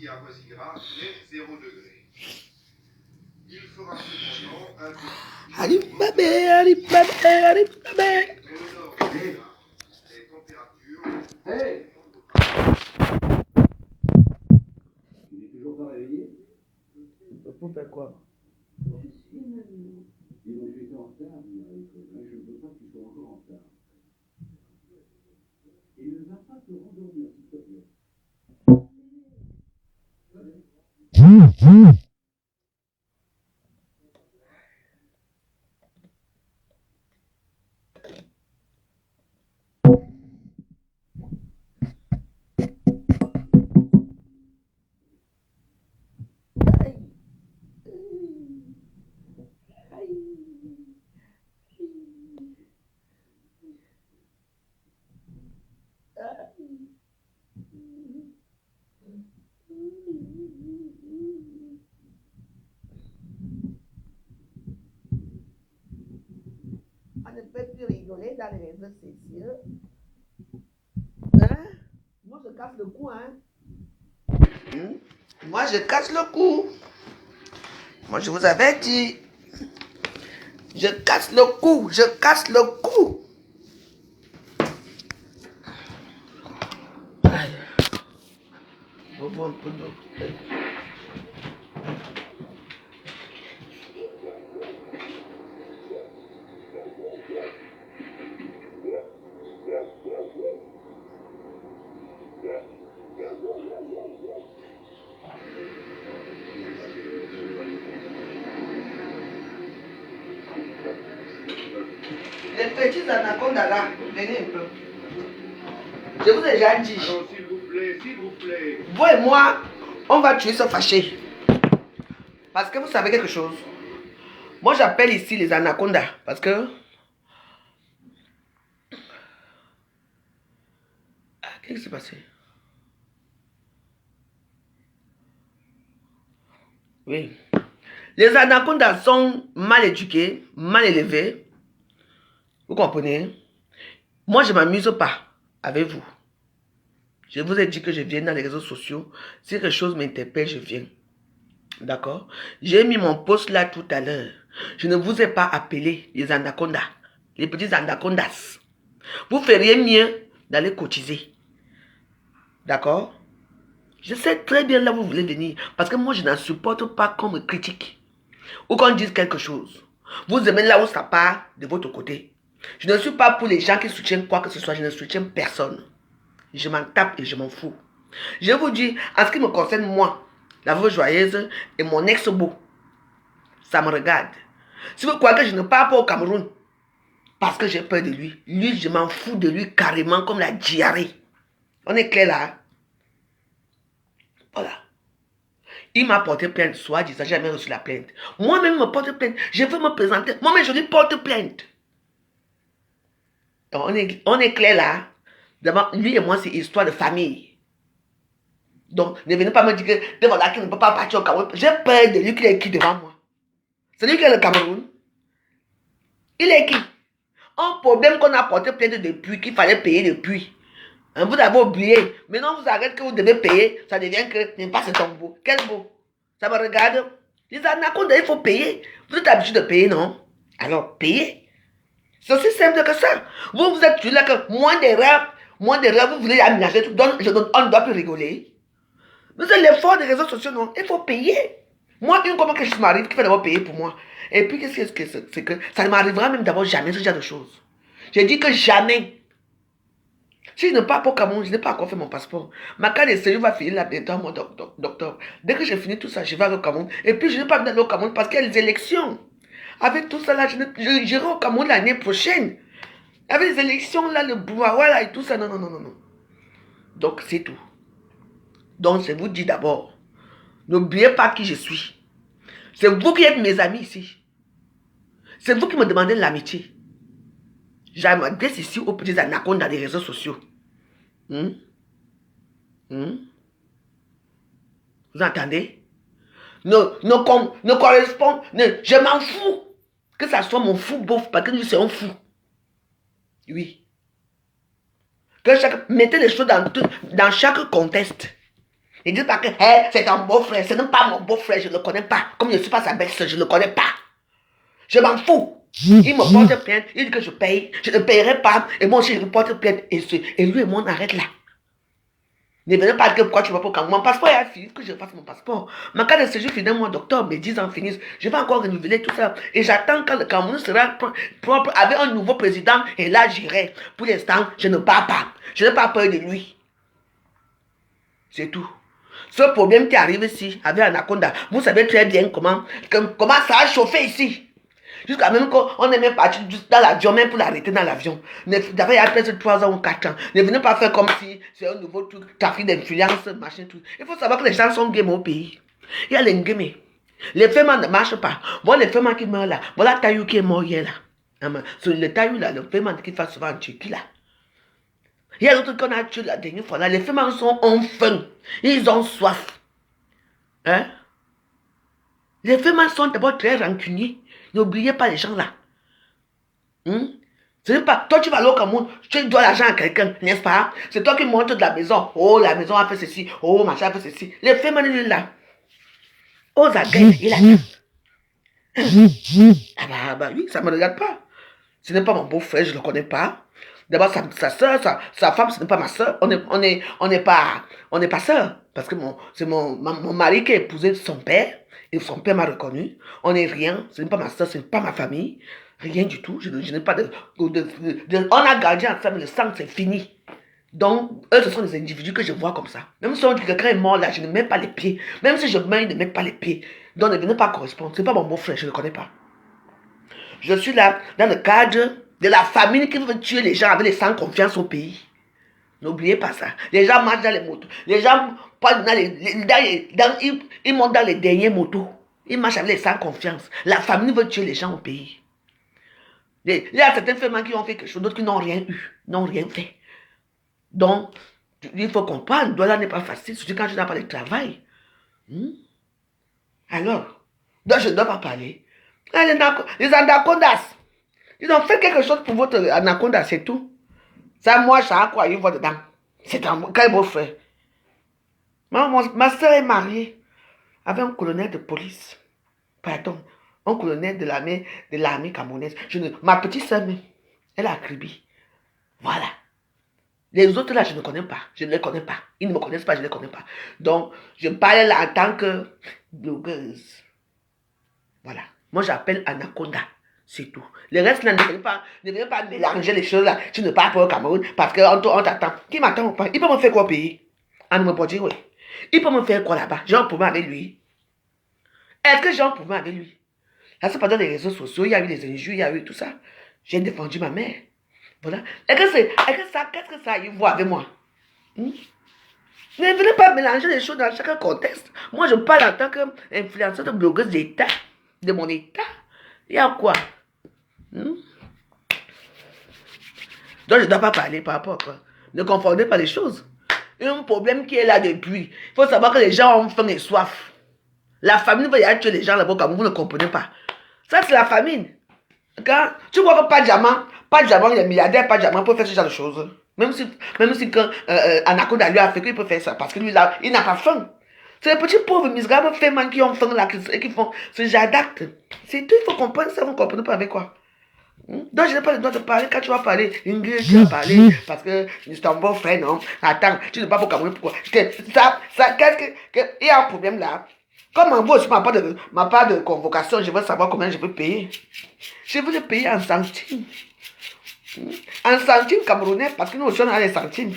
qui avoisinera les 0 degrés. Il fera cependant un peu Allez, bébé. les températures. Hey! Il est toujours pas réveillé? Pour faire quoi? Ils vont jeter en retard, je ne veux pas qu'il soit encore en retard. Il ne va pas te rendormir, s'il te plaît. On ne peut plus rigoler dans les réseaux sociaux. Hein? Moi, je casse le cou, hein? Moi, je casse le cou. Moi, je vous avais dit. Je casse le cou. Je casse le cou. Aïe. On va boire un peu d'eau. Les petits anacondas là, venez un peu. Je vous ai déjà dit. Alors, s'il vous plaît, s'il vous plaît. Vous et moi, on va tuer ce fâché. Parce que vous savez quelque chose. Moi, j'appelle ici les anacondas. Parce que... Qu'est-ce qui s'est passé? Oui. Les anacondas sont mal éduqués, mal élevés. Vous comprenez? Moi, je ne m'amuse pas avec vous. Je vous ai dit que je viens dans les réseaux sociaux. Si quelque chose m'interpelle, je viens. D'accord? J'ai mis mon post là tout à l'heure. Je ne vous ai pas appelé les anacondas. Les petits anacondas. Vous feriez mieux d'aller cotiser. D'accord? Je sais très bien là où vous voulez venir. Parce que moi, je n'en supporte pas qu'on me critique. Ou qu'on dise quelque chose. Vous aimez là où ça part de votre côté. Je ne suis pas pour les gens qui soutiennent quoi que ce soit. Je ne soutiens personne. Je m'en tape et je m'en fous. Je vous dis, en ce qui me concerne, moi, la veuve joyeuse et mon ex-beau, ça me regarde. Si vous croyez que je ne pars pas au Cameroun, parce que j'ai peur de lui, lui, je m'en fous de lui carrément comme la diarrhée. On est clair là? Voilà. Il m'a porté plainte, soit disant, j'ai jamais reçu la plainte. Moi-même, me porte plainte. Je veux me présenter. Moi-même, je lui porte plainte. Donc, on est clair là. D'abord, lui et moi, c'est histoire de famille. Donc, ne venez pas me dire que devant là, qu'il ne peut pas partir au Cameroun. J'ai peur de lui qu'il est qui devant moi. C'est lui qui est le Cameroun. Il est qui? Un problème qu'on a porté plainte depuis, qu'il fallait payer depuis. Hein, vous avez oublié. Maintenant, vous arrêtez que vous devez payer. Ça devient que n'est pas ce tombeau. Quel beau. Ça me regarde. Les anacondas, il faut payer. Vous êtes habitué de payer, non? Alors, payez. C'est aussi simple que ça. Vous êtes toujours là que moins d'erreurs, vous voulez aménager tout. Donc, on ne doit plus rigoler. Mais c'est l'effort des réseaux sociaux, non? Il faut payer. Moi, une comment que je m'arrive, qui fait d'abord payer pour moi. Et puis, qu'est-ce que c'est que ça ne m'arrivera même d'abord jamais ce genre de choses. J'ai dit que jamais. Si je ne pars pas au Cameroun, je n'ai pas encore fait mon passeport. Ma carte de séjour va finir là bientôt au mois d'octobre. Dès que j'ai fini tout ça, je vais aller au Cameroun. Et puis, je ne vais pas venir au Cameroun parce qu'il y a les élections. Avec tout ça là, j'irai au Cameroun l'année prochaine. Avec les élections là, le brouhaha là et tout ça, non, non, non, non, non. Donc, c'est tout. Donc, je vous dis d'abord, n'oubliez pas qui je suis. C'est vous qui êtes mes amis ici. C'est vous qui me demandez l'amitié. J'adresse ici aux petits anacondas des réseaux sociaux. Vous entendez? Ne correspond. Je m'en fous. Que ça soit mon fou beauf, parce que lui c'est un fou. Oui. Que mettez les choses dans chaque contexte. Ne dites pas que hey, c'est un beau-frère. Ce n'est pas mon beau-frère, je ne le connais pas. Comme je ne suis pas sa belle-sœur, je ne le connais pas. Je m'en fous. Il me porte plainte, il dit que je paye. Je ne payerai pas. Et moi aussi, je me porte plainte. Et lui et moi, on arrête là. Ne venez pas dire pourquoi tu vas pas au Cameroun. Mon passeport est fini, que je fasse mon passeport. Ma carte de séjour finit au mois d'octobre, mes 10 ans finissent. Je vais encore renouveler tout ça. Et j'attends quand le Cameroun sera propre avec un nouveau président. Et là, j'irai. Pour l'instant, je ne pars pas. Je n'ai pas peur de lui. C'est tout. Ce problème qui arrive ici, avec Anaconda, vous savez très bien comment ça a chauffé ici. Jusqu'à même qu'on est même parti dans l'avion, même pour l'arrêter dans l'avion. D'abord, il y a presque 3 ans ou 4 ans. Ne venez pas faire comme si c'est un nouveau truc, trafic d'influence, machin, tout. Il faut savoir que les gens sont game au pays. Il y a les game. Les femmes ne marchent pas. Voilà les femmes qui meurent là. Voilà Taïou qui est mort hier là. Sur le Taïou là, les femmes qui font souvent en Turquie là. Il y a l'autre qu'on a tué la dernière fois là. Les femmes sont en faim. Ils ont soif. Hein? Les femmes sont d'abord très rancuniers. N'oubliez pas les gens là. Ce n'est pas, toi tu vas aller au Cameroun, tu dois l'argent à quelqu'un, n'est-ce pas? C'est toi qui montes de la maison. Oh, la maison a fait ceci. Oh, machin a fait ceci. Les femmes, il est là. Oh, Zagaï, il a ah bah oui, ça ne me regarde pas. Ce n'est pas mon beau-frère, je ne le connais pas. D'abord, sa soeur, sa femme, ce n'est pas ma soeur. On n'est pas soeur. Parce que c'est mon mari qui a épousé son père. Et son père m'a reconnu. On n'est rien. Ce n'est pas ma soeur, ce n'est pas ma famille. Rien du tout. Je n'ai pas on a gardé ensemble, le sang, c'est fini. Donc, eux, ce sont des individus que je vois comme ça. Même si on dit que quelqu'un est mort là, je ne mets pas les pieds. Même si je meurs, ils ne mettent pas les pieds. Donc, ne venez pas correspondre. Ce n'est pas mon beau-frère, je ne le connais pas. Je suis là dans le cadre de la famille qui veut tuer les gens avec les sans confiance au pays. N'oubliez pas ça. Les gens marchent dans les motos. Les gens ils montent dans les dernières motos. Ils marchent avec les sans confiance. La famille veut tuer les gens au pays. Il y a certaines femmes qui ont fait quelque chose, d'autres qui n'ont rien eu, n'ont rien fait. Donc, il faut comprendre, le dollar n'est pas facile, surtout quand tu n'as pas de travail. Alors, donc je ne dois pas parler. Les anacondas, ils ont fait quelque chose pour votre anaconda, c'est tout. Ça, moi, ça a quoi, ils voient dedans. C'est un quel beau frère. Ma soeur est mariée avec un colonel de police. Pardon, un colonel de l'armée camerounaise. Ma petite soeur, elle a Kribi. Voilà. Les autres là, je ne connais pas. Je ne les connais pas. Ils ne me connaissent pas, je ne les connais pas. Donc, je parle là en tant que blogueuse. Voilà. Moi, j'appelle Anaconda. C'est tout. Le reste là, ne venez pas mélanger les choses là. Tu ne pars pas au Cameroun parce qu'on t'attend. Qui m'attend ou pas? Il peut me faire quoi au pays? En me dire, oui. Il peut me faire quoi là-bas? J'ai un problème avec lui. Est-ce que j'ai un problème avec lui? Là, c'est pas dans les réseaux sociaux, il y a eu des injures, il y a eu tout ça. J'ai défendu ma mère. Voilà. Qu'est-ce que ça a eu à voir avec moi? Ne venez pas mélanger les choses dans chaque contexte. Moi, je parle en tant qu'influenceuse de blogueuse d'État, de mon État. Il y a quoi? Donc, je ne dois pas parler par rapport à quoi. Ne confondez pas les choses. Un problème qui est là depuis. Il faut savoir que les gens ont faim et soif. La famine va y aller tuer les gens là-bas comme vous ne comprenez pas. Ça, c'est la famine. Quand tu vois que pas de diamant, il est milliardaire, pas de diamant pour faire ce genre de choses. Même si quand Anaconda lui a fait qu'il peut faire ça, parce que lui là, il n'a pas faim. C'est les petits pauvres misérables femmes qui ont faim là, qui font ce genre d'actes. C'est tout, il faut comprendre ça, vous ne comprenez pas avec quoi. Donc je n'ai pas le droit de parler. Quand tu vas parler, Ingrid, tu vas parler parce que c'est ton beau frère, non? Attends, tu ne vas pas au Cameroun, pourquoi? Il y a un problème là. Comme en vous, ma part de convocation, je veux savoir combien je peux payer. Je veux le payer en centimes. En centimes camerounais, parce que nous aussi on a les centimes.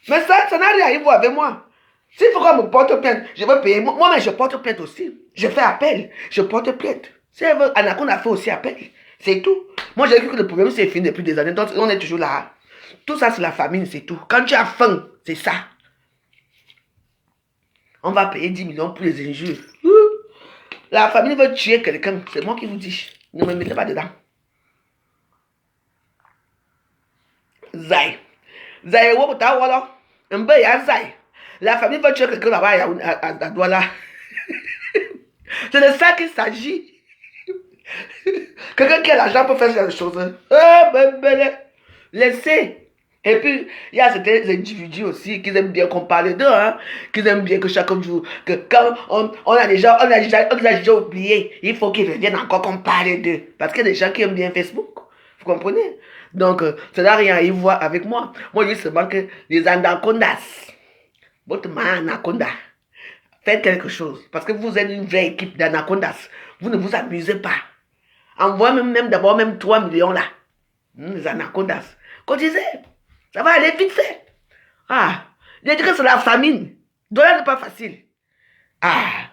Mais ça n'a rien à voir avec moi. S'il faut qu'on me porte plainte, je veux payer. Moi-même, je porte plainte aussi. Je fais appel. Je porte plainte. Si elle veut, Anaconda a fait aussi appel. C'est tout. Moi, j'ai cru que le problème, c'est fini depuis des années. Donc, on est toujours là. Tout ça, c'est la famine, c'est tout. Quand tu as faim, c'est ça. On va payer 10 millions pour les injures. La famille veut tuer quelqu'un. C'est moi qui vous dis. Ne me mettez pas dedans. Zay. Zay, la famille veut tuer quelqu'un là-bas à Douala. C'est de ça qu'il s'agit. Quelqu'un qui a l'argent pour faire ces choses. Laissez. Et puis, il y a certains individus aussi qui aiment bien qu'on parle d'eux, hein, qui aiment bien que chaque jour, que quand on a déjà oublié, il faut qu'ils reviennent encore qu'on parle d'eux. Parce qu'il y a des gens qui aiment bien Facebook. Vous comprenez? Donc, ça n'a rien à y voir avec moi. Moi, je dis seulement que les anacondas, votre main anaconda, faites quelque chose. Parce que vous êtes une vraie équipe d'anacondas. Vous ne vous amusez pas. Envoyez même d'abord même 3 millions là. Les anacondas. Cotisez. Ça va aller vite fait. Ah, j'ai dit que c'est la famine. Dollar n'est pas facile. Ah.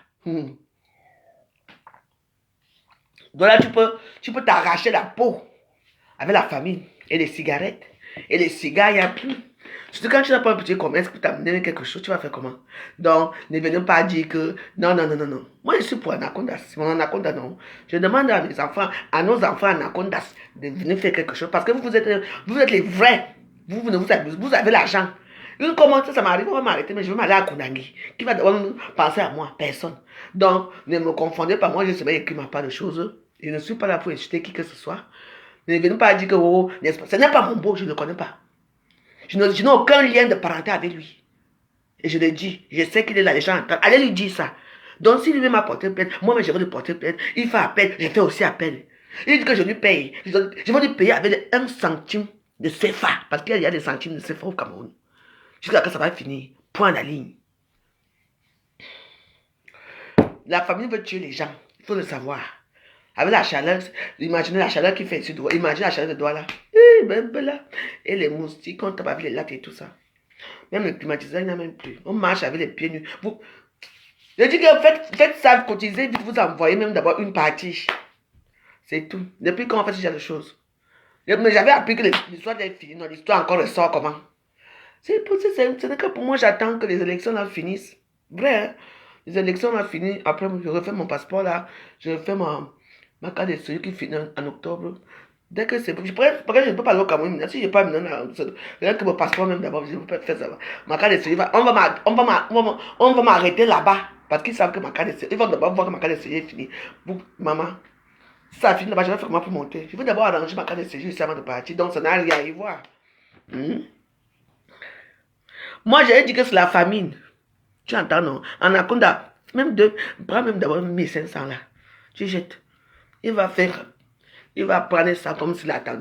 Dollar, tu peux t'arracher la peau avec la famine et les cigarettes. Et les cigares, il n'y a plus. Surtout quand tu n'as pas un petit commerce pour t'amener quelque chose, tu vas faire comment? Donc, ne venez pas dire que non. Moi, je suis pour Anacondas. Mon Anaconda, non. Je demande à nos enfants Anacondas de venir faire quelque chose parce que vous êtes les vrais. Vous ne vous amusez, vous avez l'argent. Une commande, ça m'arrive, on va m'arrêter, mais je vais m'aller à Kondangi. Qui va d'abord penser à moi? Personne. Donc, ne me confondez pas, moi, je sais bien qu'il ne m'a pas de choses. Je ne suis pas là pour insulter qui que ce soit. Ne venez pas dire que, oh, n'est-ce pas? Ce n'est pas mon beau, je ne le connais pas. Je n'ai aucun lien de parenté avec lui. Et je le dis, je sais qu'il est là, les gens entendent. Allez lui dire ça. Donc, s'il lui m'a porté plainte, moi-même, je vais lui porter plainte. Il fait appel, je fais aussi appel. Il dit que je lui paye. Je vais lui payer avec 1 centime de CFA. Parce qu'il y a des centimes de CFA au Cameroun. Jusqu'à quand ça va finir. Point à la ligne. La famille veut tuer les gens. Il faut le savoir. Avec la chaleur, imaginez la chaleur qui fait ici. Imaginez la chaleur de Douala. Et les moustiques, on tape avec les lattes et tout ça. Même le climatiseur, il n'y en a même plus. On marche avec les pieds nus. Je dis que faites ça, cotisez, vite vous envoyez même d'abord une partie. C'est tout. Depuis quand on fait ce genre de choses? Mais j'avais appris que l'histoire est finie. Non, l'histoire encore ressort comment? Ce n'est que pour moi, j'attends que les élections là finissent. Vrai, hein? Les élections là finissent. Après, je refais mon passeport là. Je refais ma carte de séjour qui finit en octobre. Dès que c'est... Parce que je ne peux pas aller au Cameroun. Si je n'ai pas que mon passeport même d'abord, je ne peux pas faire ça. Ma carte de séjour, on va m'arrêter là-bas. Parce qu'ils savent que ma carte de séjour... Ils vont d'abord voir que ma carte de séjour est finie. Maman, si ça finit là-bas, je vais faire comment pour monter. Je vais d'abord arranger ma carte de séjour ici avant de partir. Donc ça n'a rien à y voir. Moi, j'ai dit que c'est la famine. Tu entends, non? Anaconda, prends même d'abord 1500 là. Tu jettes. Il va prendre ça comme s'il attend.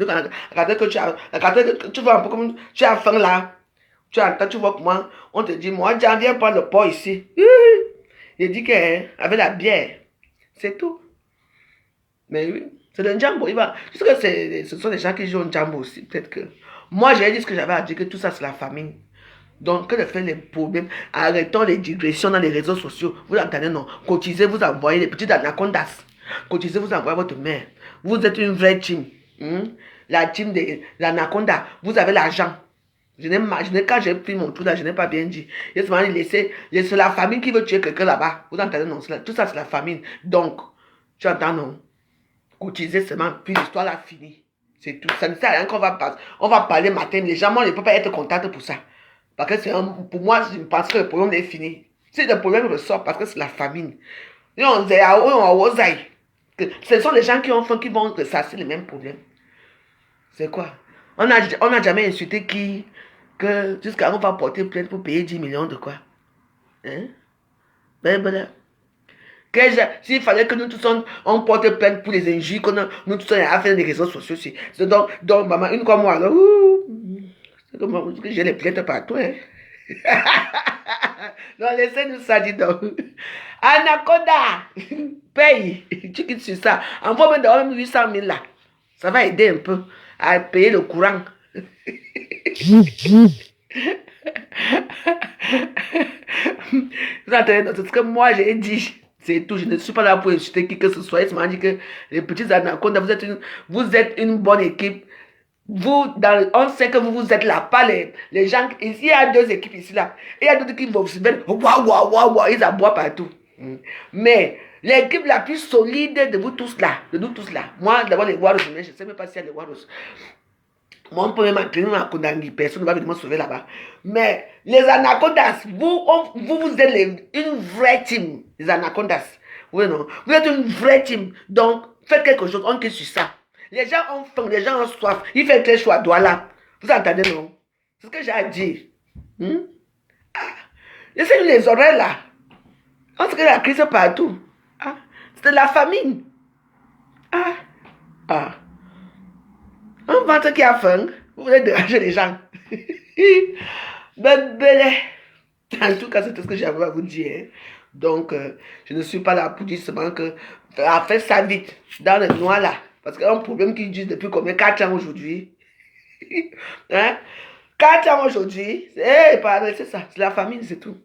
Regardez que tu vois un peu comme tu as faim là. Tu entends, tu vois comment on te dit, moi, j'en viens prendre le pot ici. Il dit qu'avec la bière, c'est tout. Mais oui, c'est le Njambo. Je sais que ce sont des gens qui jouent au Njambo aussi. Peut-être que. Moi, j'ai dit ce que j'avais à dire, que tout ça, c'est la famine. Donc, que de faire les problèmes, arrêtons les digressions dans les réseaux sociaux. Vous entendez, non? Cotisez, vous envoyez les petites anacondas. Cotisez, vous envoyez votre mère. Vous êtes une vraie team. La team de l'anaconda. Vous avez l'argent. Quand j'ai pris mon tour là, je n'ai pas bien dit. C'est la famine qui veut tuer quelqu'un là-bas. Vous entendez, non? Tout ça, c'est la famine. Donc, tu entends, non? Cotisez seulement, puis l'histoire là finie. C'est tout. Ça ne sert à rien qu'on va passer. On va parler matin. Les gens, moi, je ne peux pas être contente pour ça. Parce que pour moi, je pense que le problème est fini. Si le problème ressort, parce que c'est la famine. Ce sont les gens qui ont faim qui vont ressasser les mêmes problèmes. C'est quoi? On n'a jamais insulté qui, que jusqu'à on va porter plainte pour payer 10 millions de quoi? Hein? S'il fallait que nous tous on porte plainte pour les injures que nous tous on a fait des réseaux sociaux. Donc, maman, une comme moi, alors, j'ai les plaintes partout. Hein? Non, laissez-nous ça, dis donc. Anaconda, paye. Tu quittes sur ça. Envoie-moi d'abord 800 000 là. Ça va aider un peu à payer le courant. Vous entendez, c'est ce que moi j'ai dit. C'est tout. Je ne suis pas là pour insulter qui que ce soit. Il m'a dit que les petits anacondas, vous êtes une bonne équipe. On sait que vous êtes là, pas les gens. Ici, il y a 2 équipes ici là. Et il y a d'autres qui vont se mettre. Waouh, ils aboient partout. Mais l'équipe la plus solide de vous tous là, moi d'abord les Waros, je ne sais même pas s'il y a les Waros. Moi, on peut même entraîner à Kondangi, personne ne va venir me sauver là-bas. Mais les anacondas, vous êtes une vraie team, les anacondas. Oui, non. Vous êtes une vraie team. Donc, faites quelque chose, on quitte sur ça. Les gens ont faim, les gens ont soif. Il fait très chaud à Douala. Vous entendez, non? C'est ce que j'ai à dire. Laissez-nous les oreilles là. On sait que la crise partout. C'est de la famine. Un ventre qui a faim, vous voulez déranger les gens. En tout cas, c'est tout ce que j'avais à vous dire. Donc, je ne suis pas là pour dire seulement que faites ça vite, dans le noir là. Parce qu'il y a un problème qui dure depuis combien? 4 ans aujourd'hui. 4 ans aujourd'hui. C'est ça, c'est la famine, c'est tout.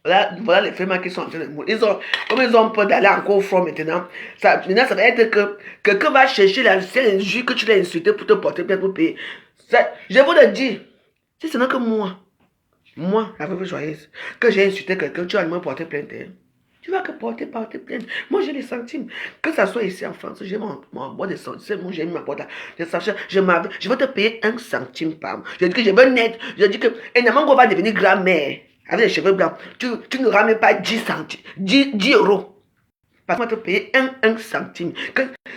Voilà les femmes qui sont en train de mourir. Comme ils ont peur d'aller encore au front maintenant, ça va être que quelqu'un va chercher la juge que tu l'as insulté pour te porter plainte pour payer. Je vous le dis, si ce n'est que moi, la veuve joyeuse, que j'ai insulté quelqu'un, tu vas me porter plainte. Tu vas que porter plainte. Moi, j'ai les centimes. Que ça soit ici en France, j'ai mon boîte de centimes. Moi, j'ai mis ma boîte là. Je vais te payer 1 centime par mois. Je dis que je veux net. Je dis que Enamango va devenir grand-mère. Avec les cheveux blancs. Tu ne ramènes pas 10 centimes. 10 euros. Parce que moi, te payer 1 centime.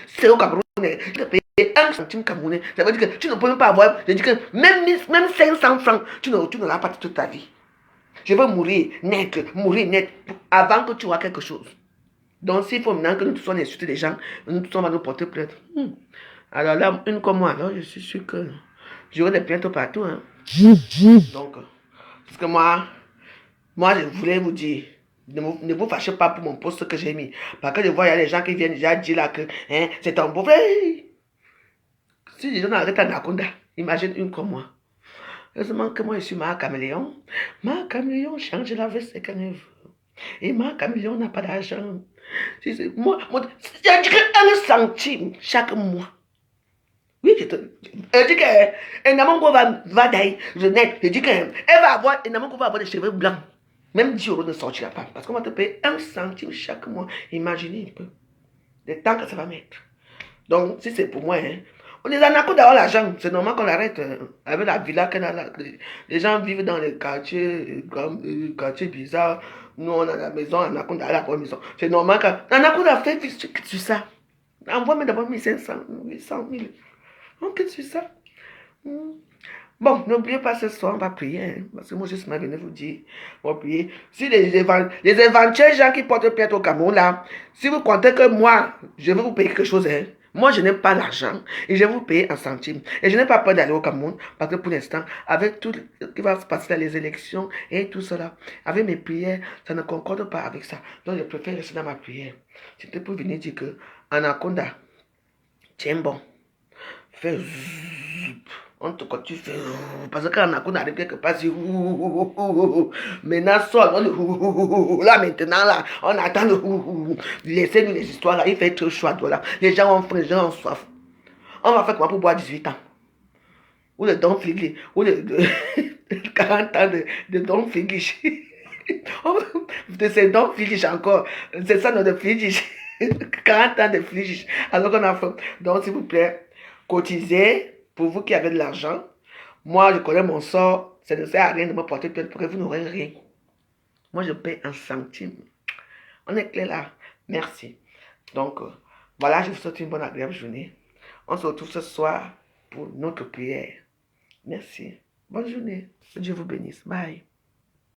C'est au Cameroun. Je te payer 1 centime camerounais. Ça veut dire que tu ne peux même pas avoir. Je dis que même 500 francs, tu n'auras pas toute ta vie. Je veux mourir net, avant que tu vois quelque chose. Donc, s'il faut maintenant que nous tous on insulte les gens, nous tous on va nous porter plainte. Alors là, une comme moi, alors je suis sûr que j'aurai des plaintes partout. Donc, parce que moi, je voulais vous dire, ne vous fâchez pas pour mon poste que j'ai mis. Parce que je vois, il y a des gens qui viennent déjà dire là que c'est ton beau-frère. Si les gens arrêtent Anaconda, imagine une comme moi. Heureusement que moi, je suis ma caméléon. Ma caméléon change la veste quand elle veut. Et ma caméléon n'a pas d'argent. Moi, je dis que 1 centime chaque mois. Oui, je dis que Namango va d'ailleurs, je dis qu'elle va avoir, Namango va avoir des cheveux blancs. Même 10 euros ne sortira pas. Parce qu'on va te payer 1 centime chaque mois. Imaginez un peu. Le temps que ça va mettre. Donc, si c'est pour moi, on est en accord d'avoir l'argent. C'est normal qu'on arrête avec la villa qu'on a là. Les gens vivent dans les quartiers, quartiers bizarres. Nous, on a la maison, on a compte à la maison. C'est normal qu'on a compte à faire sur ça. Envoie-moi d'abord 1500, 800 000. On quitte sur ça. Bon, n'oubliez pas ce soir, on va prier. Parce que moi, je suis venu vous dire, on va prier. Si les éventuels gens qui portent plainte au Cameroun, là, si vous comptez que moi, je vais vous payer quelque chose, moi, je n'ai pas l'argent et je vais vous payer 1 centime. Et je n'ai pas peur d'aller au Cameroun parce que pour l'instant, avec tout ce qui va se passer dans les élections et tout cela, avec mes prières, ça ne concorde pas avec ça. Donc, je préfère rester dans ma prière. C'était pour venir dire que Anaconda, tiens bon, fais on te quand tu fais parce que Anaconda arrive quelque part si maintenant sort là maintenant là on attend laissez-nous les histoires là il fait trop chaud là les gens ont faim, les gens ont soif. On va faire comment pour boire 18 ans ou le don fliglish ou le 40 ans de don fliglish de ces dons fliglish encore c'est ça notre fliglish 40 ans de fliglish alors qu'on a faim. Donc s'il vous plaît cotisez. Pour vous qui avez de l'argent, moi je connais mon sort, ça ne sert à rien de me porter plainte parce que vous n'aurez rien. Moi je paie 1 centime. On est clair là. Merci. Donc voilà, je vous souhaite une bonne agréable journée. On se retrouve ce soir pour notre prière. Merci. Bonne journée. Que Dieu vous bénisse. Bye.